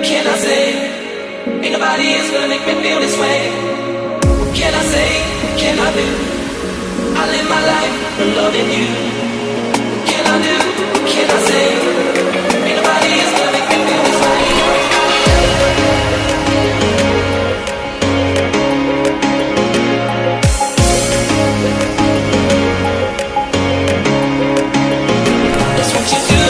can I say? Ain't nobody is gonna make me feel this way. What can I say? What can I do? I live my life loving you. What can I do? What can I say? Ain't nobody is gonna make me feel this way. That's what you do,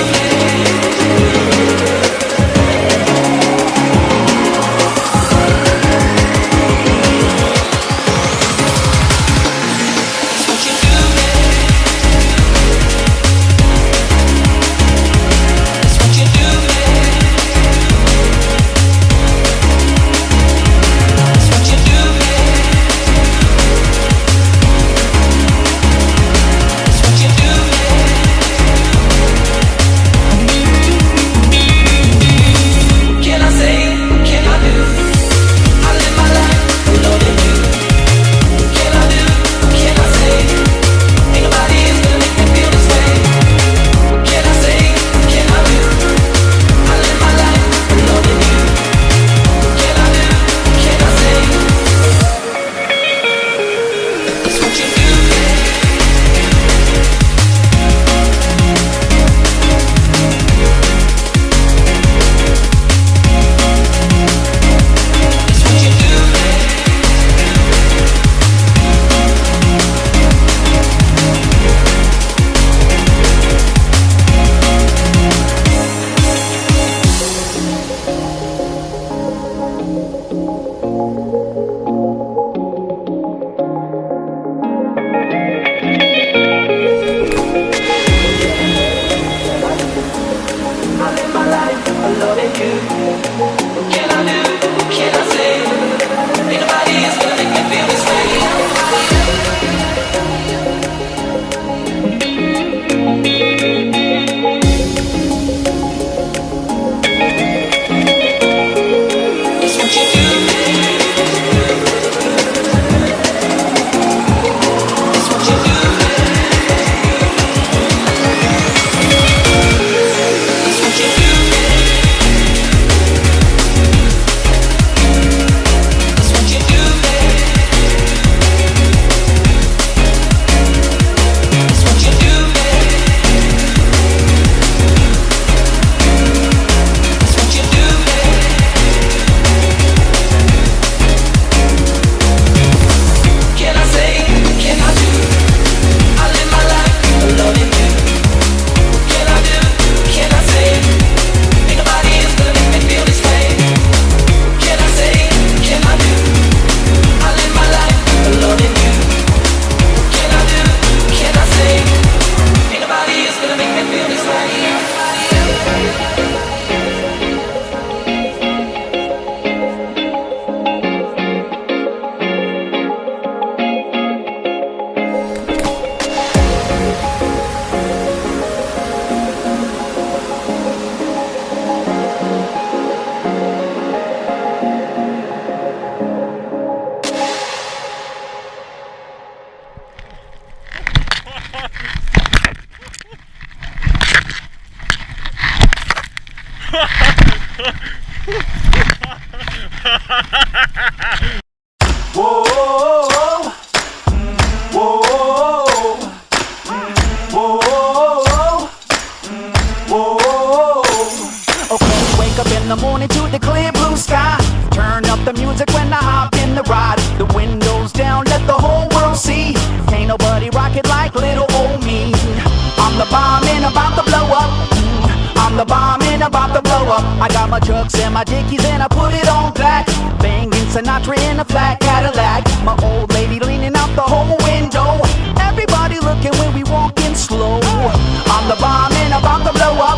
I got my chucks and my dickies and I put it on black. Banging Sinatra in a flat Cadillac. My old lady leaning out the whole window. Everybody looking when we walking slow. I'm the bomb and about to blow up.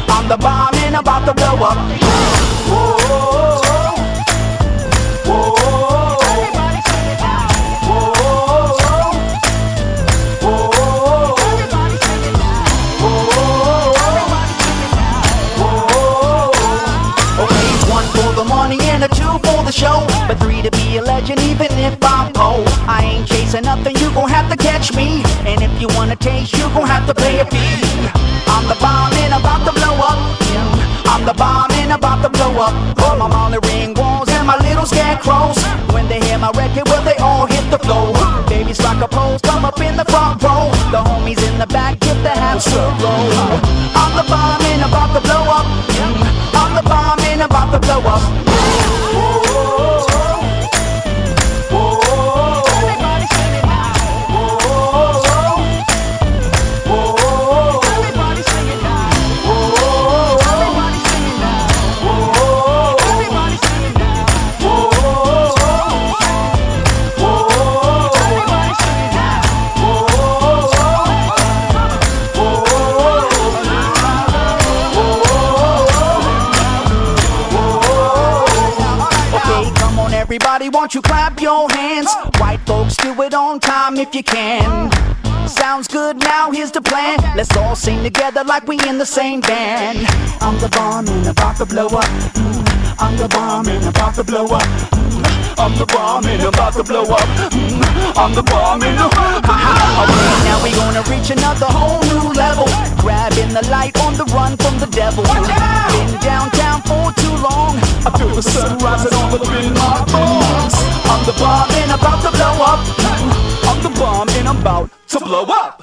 I'm the bomb and about to blow up. Whoa, whoa, whoa, whoa. And a 2 for the show, but 3 to be a legend even if I'm poor. I ain't chasing nothing, you gon' have to catch me. And if you wanna taste, you gon' have to pay a fee. I'm the bomb and about to blow up. I'm the bomb and about to blow up. All my Molly ring walls and my little scarecrows. When they hear my record, well, they all hit the floor. Babies rock a pose, come up in the front row. The homies in the back get the half roll. I'm the bomb and about to blow up. I'm the bomb and about to blow up. Everybody sing it now. Everybody sing it now. Everybody sing it now. Everybody sing it now. Everybody sing it now. Okay, come on everybody, won't you clap your hands? White folks, do it on time if you can. Sounds good, now here's the plan. Let's all sing together like we in the same band. I'm the bomb and about to blow up. I'm the bomb and about to blow up. I'm the bomb and about to blow up. I'm the bomb and okay, now we gonna reach another whole new level. Grabbing the light on the run from the devil. Been downtown for too long. I feel the sun rising all up in my bones. I'm the bomb and about to blow up. I'm the bomb and I'm about to blow up.